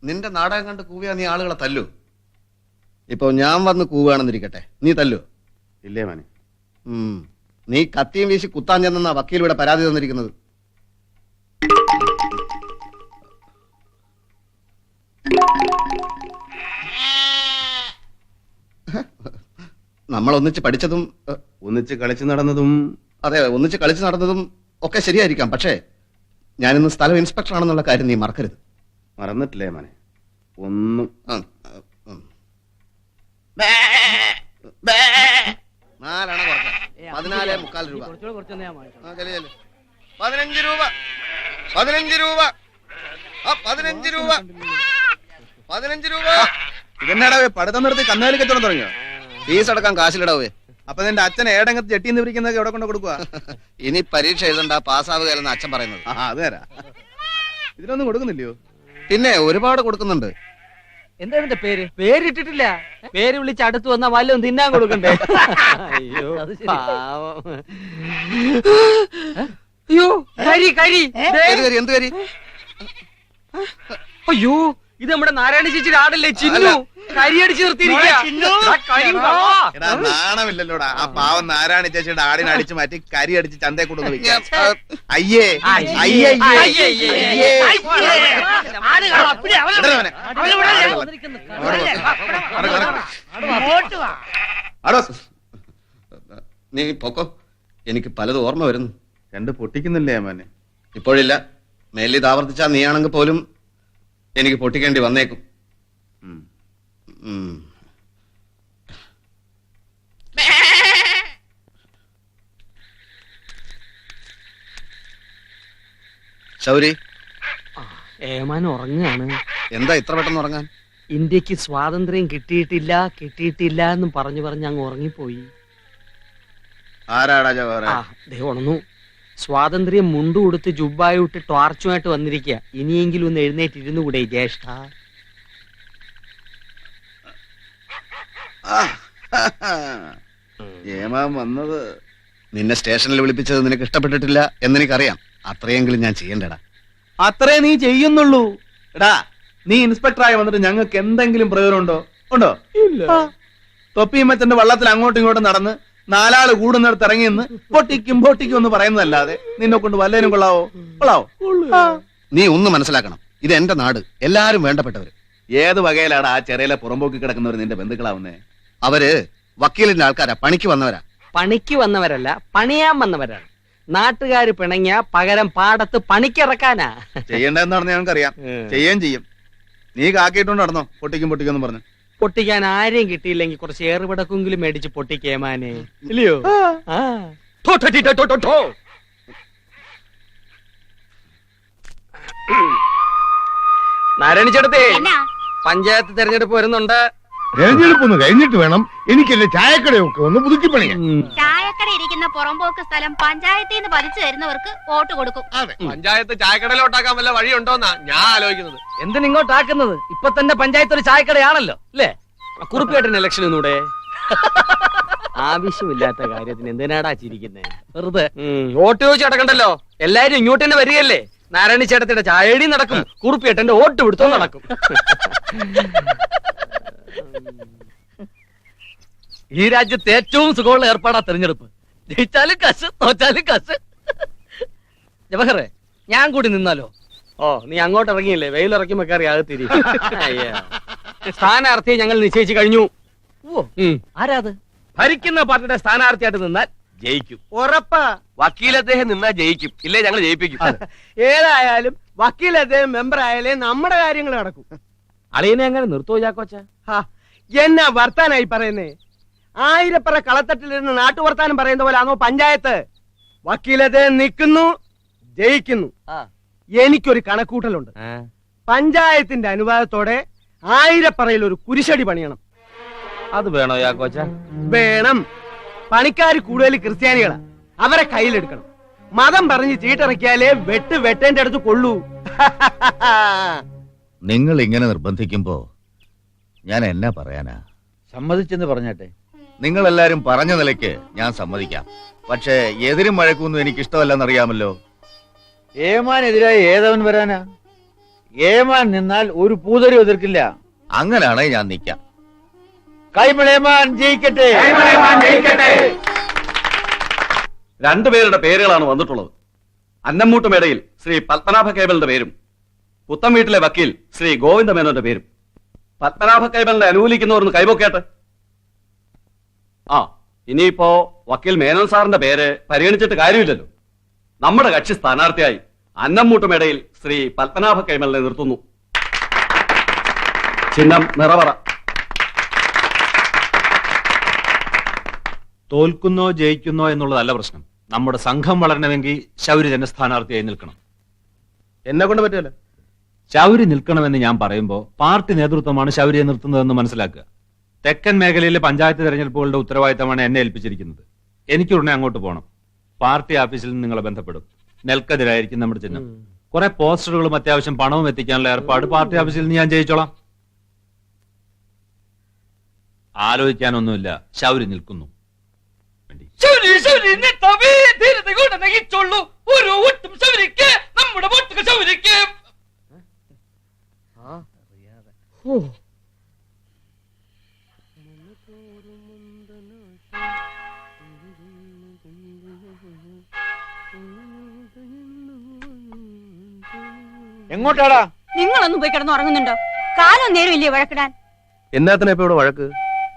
നിന്റെ നാടകം കണ്ട് കൂവിയാ നീ ആളുകളെ തല്ലു? ഇപ്പൊ ഞാൻ വന്ന് കൂവുകയാണെന്നിരിക്കട്ടെ, നീ തല്ലു? ഇല്ലേ മോനെ. നീ കത്തിയും വീശി കുത്താൻ ചെന്നാ വക്കീൽ ഇവിടെ പരാതി തന്നിരിക്കുന്നത്. നമ്മൾ ഒന്നിച്ച് പഠിച്ചതും ഒന്നിച്ച് കളിച്ചു നടന്നതും. അതെ, ഒന്നിച്ച് കളിച്ചു നടന്നതും ഒക്കെ ശരിയായിരിക്കാം. പക്ഷേ ഞാനിന്ന് സ്ഥലം ഇൻസ്പെക്ടർ ആണെന്നുള്ള കാര്യം നീ മറക്കരുത്. മറന്നിട്ടില്ലേ മോനെ? ഒന്നും. 4 കുറയ്ക്കാം. 14.25 രൂപ. 15 രൂപ. 15 രൂപ. 15 രൂപ. 15 രൂപ. ഇതെന്നാടാവേ പഠിത്തം നിർത്തി കന്നാലി കച്ചവടം തുടങ്ങിയോ? ഫീസ് അടക്കാൻ കാശിലിടാവേ. അപ്പൊ നിന്റെ അച്ഛൻ ഏടങ്ങത്ത് ചെട്ടിന്ന് പിരിക്കുന്നതൊക്കെ എവിടെ കൊണ്ട് കൊടുക്കുക? ഇനി പരീക്ഷ എഴുതണ്ട, പാസ്സാവുകയെന്ന് അച്ഛൻ പറയുന്നത്. അത് തരാ. ഇതിനൊന്നും കൊടുക്കുന്നില്ലയോ? പിന്നെ ഒരുപാട് കൊടുക്കുന്നുണ്ട്. എന്താ എന്റെ പേര്? പേരിട്ടിട്ടില്ല. പേര് വിളിച്ച് അടുത്ത് വന്നാ വല്ലതും തിന്നാൻ കൊടുക്കണ്ടേ? അയ്യോ അയ്യോ, കരി കരി. എന്ത് കരി? അയ്യോ, ഇത് നമ്മുടെ നാരായണ ചേച്ചിയുടെ ആടല്ലേ ചിന്നു. കരിയടിച്ച് നാണമില്ലല്ലോടാ. ആ പാവം നാരായണ ചേച്ചിയുടെ ആടിനെ അടിച്ചു മാറ്റി കരി അടിച്ച് ചന്തയെ കൊണ്ടു വെക്കാം. അയ്യേ അയ്യേ നീ പൊക്കോ, എനിക്ക് പലതും ഓർമ്മ വരുന്നു. 2 പൊട്ടിക്കുന്നില്ലേ മോനെ? ഇപ്പോഴില്ല, മേലിത് ആവർത്തിച്ചാ നീയാണെങ്കിൽ പോലും എനിക്ക് പൊട്ടിക്കേണ്ടി വന്നേക്കും. ശൗരി, ഏമാനം ഉറങ്ങാണ്. എന്താ ഇത്ര പെട്ടെന്ന് ഉറങ്ങാൻ? ഇന്ത്യക്ക് സ്വാതന്ത്ര്യം കിട്ടിയിട്ടില്ല എന്നും പറഞ്ഞു അങ്ങ് ഉറങ്ങിപ്പോയി. ആരാടാ ജവഹർ? ഉണന്നു. സ്വാതന്ത്ര്യം മുണ്ടു കൊടുത്ത് ജുബ്ബായി വിട്ട് ടോർച്ചുമായിട്ട് വന്നിരിക്കുക. ഇനിയെങ്കിലും ഒന്ന് എഴുന്നേറ്റിരുന്നു കൂടെ ജ്യേഷ്ഠ? ഏമാൻ വന്നത് നിന്നെ സ്റ്റേഷനിൽ വിളിപ്പിച്ചത് നിനക്ക് ഇഷ്ടപ്പെട്ടിട്ടില്ല എന്നെനിക്കറിയാം. അത്രയെങ്കിലും ഞാൻ ചെയ്യണ്ടടാ. അത്രേ നീ ചെയ്യുന്നുള്ളൂ. എടാ, നീ ഇൻസ്പെക്ടറായി വന്നിട്ട് ഞങ്ങൾക്ക് എന്തെങ്കിലും പ്രയോജനം ഉണ്ടോ? തൊപ്പിയും മച്ചന്റെ വള്ളത്തിൽ അങ്ങോട്ടും ഇങ്ങോട്ടും നടന്ന് 4 ആള് കൂടുന്നിടത്ത് ഇറങ്ങിയെന്ന് പൊട്ടിക്കും എന്ന് പറയുന്നതല്ലാതെ നിന്നെ കൊണ്ട് വല്ലതിനും കൊള്ളാവോ? നീ ഒന്ന് മനസ്സിലാക്കണം, ഇത് എന്റെ നാട്, എല്ലാരും വേണ്ടപ്പെട്ടവര്. ഏത് വകയിലാണ് ആ ചെറിയ പുറമ്പോക്കി കിടക്കുന്നവർ നിന്റെ ബന്ധുക്കളാവുന്നേ? അവര് വക്കീലിന്റെ ആൾക്കാരാ, പണിക്ക് വന്നവരാ. പണിക്ക് വന്നവരല്ല, പണിയാൻ വന്നവരാണ്. നാട്ടുകാര് പിണങ്ങിയ പകരം പാടത്ത് പണിക്കിറക്കാനാ. ചെയ്യണ്ടെന്ന് പറഞ്ഞ ഞങ്ങൾക്കറിയാം. ചെയ്യും. നീ കാക്കിയിട്ടുണ്ട് നടന്നോ പൊട്ടിക്കും പറഞ്ഞു. പൊട്ടിക്കാൻ ആരെയും കിട്ടിയില്ലെങ്കിൽ കുറച്ച് ഏറുപടക്കെങ്കിലും മേടിച്ച് പൊട്ടിക്കേമാനെ, ഇല്ലയോ? നാരായണ ചേട്ടത്തെ, പഞ്ചായത്ത് തെരഞ്ഞെടുപ്പ് വരുന്നുണ്ട്. തെരഞ്ഞെടുപ്പൊന്ന് കഴിഞ്ഞിട്ട് വേണം എനിക്ക് എന്റെ ചായക്കടയൊക്കെ ഒന്ന് പുതുക്കി പണിയാൻ. ചായക്കട ഇരിക്കുന്ന പുറമ്പോക്ക് സ്ഥലം പഞ്ചായത്തിൽ നിന്ന് വലിച്ചു തരുന്നവർക്ക് വോട്ട് കൊടുക്കും. പഞ്ചായത്ത് ചായക്കടയിലോട്ടാക്കാൻ വല്ല വഴിയുണ്ടോന്നാ ഞാൻ ആലോചിക്കുന്നത്. എന്തിനിങ്ങോട്ടാക്കുന്നത്? ഇപ്പൊ തന്നെ പഞ്ചായത്ത് ഒരു ചായക്കടയാണല്ലോ, അല്ലേ? കുറുപ്പിയേട്ടൻ ഇലക്ഷൻ ഒന്നൂടെ. ആവശ്യമില്ലാത്ത കാര്യത്തിന് എന്തിനാടാ ചിരിക്കുന്നേ? വെറുതെ വോട്ട് ചോദിച്ചു നടക്കണ്ടല്ലോ. എല്ലാരും ഇങ്ങോട്ട് തന്നെ വരികയല്ലേ? നാരായണ ചേട്ടത്തിന്റെ ചായടി നടക്കും, കുറുപ്പിയേട്ടന്റെ വോട്ട് പിടുത്തോ നടക്കും. ഈ രാജ്യത്ത് ഏറ്റവും സുഖമുള്ള ഏർപ്പാടാ തെരഞ്ഞെടുപ്പ്. ജയിച്ചാലും കസ്, തോറ്റാലും കസ്. ജവഹറെ, ഞാൻ കൂടി നിന്നാലോ? ഓ, നീ അങ്ങോട്ട് ഇറങ്ങിയില്ലേ? വെയിലിറക്കുമ്പോ കയറി അകത്തിരി. സ്ഥാനാർത്ഥിയെ ഞങ്ങൾ നിശ്ചയിച്ചു കഴിഞ്ഞു. ആരാത്? ഭരിക്കുന്ന പാർട്ടിയുടെ സ്ഥാനാർത്ഥിയായിട്ട് നിന്നാൽ ജയിക്കും. ഉറപ്പാ. വക്കീൽ അദ്ദേഹം നിന്നാ ജയിക്കും, ഇല്ലേ ഞങ്ങൾ ജയിപ്പിക്കും. ഏതായാലും വക്കീൽ അദ്ദേഹം മെമ്പർ ആയാലേ നമ്മുടെ കാര്യങ്ങൾ നടക്കും. അളിയനെ അങ്ങനെ നിർത്തോ ചാക്കോച്ച? എന്നാ വർത്താനായി പറയുന്നേ? 1000 പറ കളത്തട്ടിലിരുന്ന് നാട്ടുവർത്താനം പറയുന്ന പോലെ ആണോ പഞ്ചായത്ത്? വക്കീൽ അദ്ദേഹം നിൽക്കുന്നു, ജയിക്കുന്നു. എനിക്കൊരു കണക്കൂട്ടലുണ്ട്. പഞ്ചായത്തിന്റെ അനുവാദത്തോടെ 1000 പറയിൽ ഒരു കുരിശടി പണിയണം. അത് വേണോ ചാക്കോച്ച? വേണം. പണിക്കാര് കൂടുതൽ ക്രിസ്ത്യാനികളാ, അവരെ കയ്യിലെടുക്കണം. മതം പറഞ്ഞ് ചീട്ടിറക്കിയാലേ വെട്ടേണ്ട അടുത്ത് കൊള്ളൂ. നിങ്ങൾ ഇങ്ങനെ നിർബന്ധിക്കുമ്പോ ഞാൻ എന്നാ പറയാനാ? സമ്മതിച്ചെന്ന് പറഞ്ഞാട്ടെ. നിങ്ങളെല്ലാരും പറഞ്ഞ നിലയ്ക്ക് ഞാൻ സമ്മതിക്കാം. പക്ഷേ എതിരും വഴക്കൊന്നും എനിക്ക് ഇഷ്ടമല്ലെന്നറിയാമല്ലോ. ഏമാനെതിരായി ഏതവൻ വരാനാ? ഏമാൻ നിന്നാൽ ഒരു പൂതരി എതിർക്കില്ല. അങ്ങനെയാണെ ഞാൻ നിൽക്കാം. കൈമളേമാൻ ജയിക്കട്ടെ. രണ്ടുപേരുടെ പേരുകളാണ് വന്നിട്ടുള്ളത്. അന്നമ്മൂട്ടുമേടയിൽ ശ്രീ പത്മനാഭ കേബലിന്റെ പേരും പുത്തം വീട്ടിലെ വക്കീൽ ശ്രീ ഗോവിന്ദ മേനോന്റെ പേരും. പത്മനാഭ കേബലിനെ അനുകൂലിക്കുന്നവർക്ക് കൈപൊക്കേട്ടെ. ആ, ഇനിയിപ്പോ വക്കീൽ മേനോൻ സാറിന്റെ പേര് പരിഗണിച്ചിട്ട് കാര്യമില്ലല്ലോ. നമ്മുടെ കക്ഷി സ്ഥാനാർത്ഥിയായി അന്നമ്മൂട്ടുമേടയിൽ ശ്രീ പത്മനാഭ കേബലിനെ നിർത്തുന്നു. ചിഹ്നം നിറവറ. തോൽക്കുന്നോ ജയിക്കുന്നോ എന്നുള്ളതല്ല പ്രശ്നം. നമ്മുടെ സംഘം വളരണമെങ്കിൽ ശൗരി തന്നെ സ്ഥാനാർത്ഥിയായി നിൽക്കണം. എന്നെ കൊണ്ട് പറ്റുമല്ലോ. ശൗരി നിൽക്കണമെന്ന് ഞാൻ പറയുമ്പോൾ പാർട്ടി നേതൃത്വമാണ് ശൗരിയെ നിർത്തുന്നതെന്ന് മനസ്സിലാക്കുക. തെക്കൻ മേഖലയിലെ പഞ്ചായത്ത് തെരഞ്ഞെടുപ്പുകളുടെ ഉത്തരവാദിത്തമാണ് എന്നെ ഏൽപ്പിച്ചിരിക്കുന്നത്. എനിക്കുടനെ അങ്ങോട്ട് പോകണം. പാർട്ടി ഓഫീസിൽ നിന്ന് നിങ്ങളെ ബന്ധപ്പെടും. നെൽക്കതിരായിരിക്കും നമ്മുടെ ചിഹ്നം. കുറെ പോസ്റ്ററുകളും അത്യാവശ്യം പണവും എത്തിക്കാനുള്ള ഏർപ്പാട് പാർട്ടി ഓഫീസിൽ നിന്ന് ഞാൻ ചെയ്യിച്ചോളാം. ആലോചിക്കാനൊന്നുമില്ല. ശൗരി നിൽക്കുന്നു. ഒരു ഒട്ടും ശൗരിക്ക് നമ്മുടെ വോട്ടുകൾ ശൗരിക്ക്. എങ്ങോട്ടാടാ? നിങ്ങളൊന്നും പോയി കിടന്ന് ഉറങ്ങുന്നുണ്ടോ? കാലം നേരം ഇല്ലേ വഴക്കിടാൻ? എന്നാത്തിനാ ഇപ്പൊ ഇവിടെ വഴക്ക്?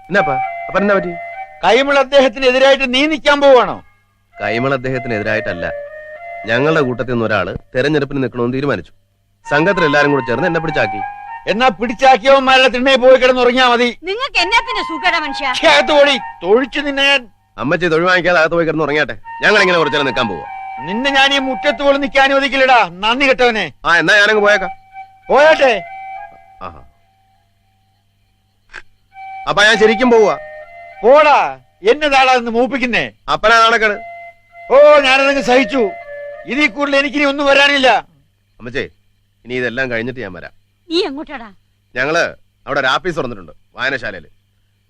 എന്നാപ്പാ അപ്പൊ എന്നാ പറ്റി? കൈമൾ അദ്ദേഹത്തിനെതിരായിട്ട് നീ നിൽക്കാൻ പോവാണോ? കൈമൾ അദ്ദേഹത്തിനെതിരായിട്ടല്ല, ഞങ്ങളുടെ കൂട്ടത്തിൽ നിന്ന് ഒരാള് തെരഞ്ഞെടുപ്പിന് നിൽക്കണമെന്ന് തീരുമാനിച്ചു. സംഘത്തിൽ എല്ലാരും കൂടെ ചേർന്ന് എന്നെ പിടിച്ചാക്കി. എന്നാ പിടിച്ചാക്കിയവന്മാരുടെ തിണ്ണയിൽ പോയി കിടന്നുറങ്ങിയാ മതി. നിങ്ങൾക്ക് എന്നാത്തിന്റെ സൂക്കേടാ മനുഷ്യ? അകത്ത് പോടി, തൊഴിച്ചു നിന്നെ ഞാൻ. അമ്മച്ചി തൊഴിൽ വാങ്ങിക്കാതെ അകത്ത് പോയി കിടന്ന് ഉറങ്ങിയാട്ടെ. ഞങ്ങൾ ഇങ്ങനെ കുറച്ചേരം നിൽക്കാൻ പോവാ. നിന്നെ ഞാൻ ഈ മുറ്റത്ത് പോലും നിൽക്കാൻ അനുവദിക്കില്ലടാ, നന്ദി കെട്ടവനെ. ആ, എന്നാ ഞാനങ്ങ് പോയേക്കാം. പോയാട്ടെ. ആഹാ, അപ്പൊ ഞാൻ ശരിക്കും പോവാ. പോടാ, എന്നതാടാ നിന്ന് മൂപ്പിക്കുന്നേ? അപ്പനാ നടക്കണ്. ഓ, ഞാനതങ്ങ് സഹിച്ചു. ഇതിൽ കൂടുതൽ എനിക്കിനി ഒന്നും വരാനില്ല. അമ്മച്ചേ, ഇനി ഇതെല്ലാം കഴിഞ്ഞിട്ട് ഞാൻ വരാം. നീ എങ്ങോട്ടാടാ? ഞങ്ങള് അവിടെ ഒരു ആഫീസ് തുറന്നിട്ടുണ്ട്, വായനശാലയില്.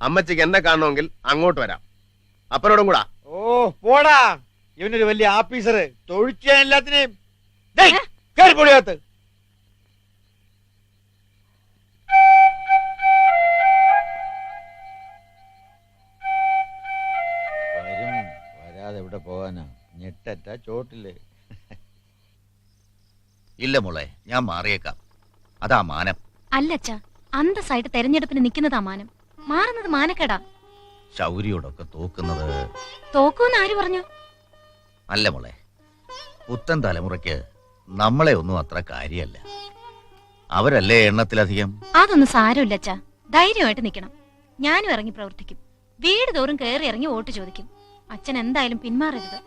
അമ്മച്ചിക്ക് എന്നെ കാണണമെങ്കിൽ അങ്ങോട്ട് വരാം. അപ്പനോടും കൂടാ. ഓ, പോടാ, ഇവനൊരു വലിയ ആഫീസർ. തൊഴിച്ച എല്ലാത്തിനെയും കയറി പൊടിയാത്ത്. വരാതെ എവിടെ പോകാനാ? ഞെട്ടറ്റ ചോട്ടില്ലേ? ഇല്ല മോളെ, ഞാൻ മാറിയേക്കാം. അതാ മാനം. അല്ലച്ച, അന്തസ്സായിട്ട് തെരഞ്ഞെടുപ്പിന് നിൽക്കുന്നതാ മാനം. മാറുന്നത് മാനക്കേടാ. ശൗര്യോടൊക്കെ തോക്കുന്നത്. തോക്കൂന്ന് ആര് പറഞ്ഞു? അല്ല മോളെ, പുത്തൻ തലമുറയ്ക്ക് നമ്മളെ ഒന്നും അത്ര കാര്യമല്ല. അവരല്ലേ എണ്ണത്തിലധികം. അതൊന്നും സാരമില്ലച്ച. ധൈര്യമായിട്ട് നിൽക്കണം. ഞാനും ഇറങ്ങി പ്രവർത്തിക്കും. വീട് തോറും കയറി ഇറങ്ങി വോട്ട് ചോദിക്കും. അച്ഛൻ എന്തായാലും പിന്മാറരുത്.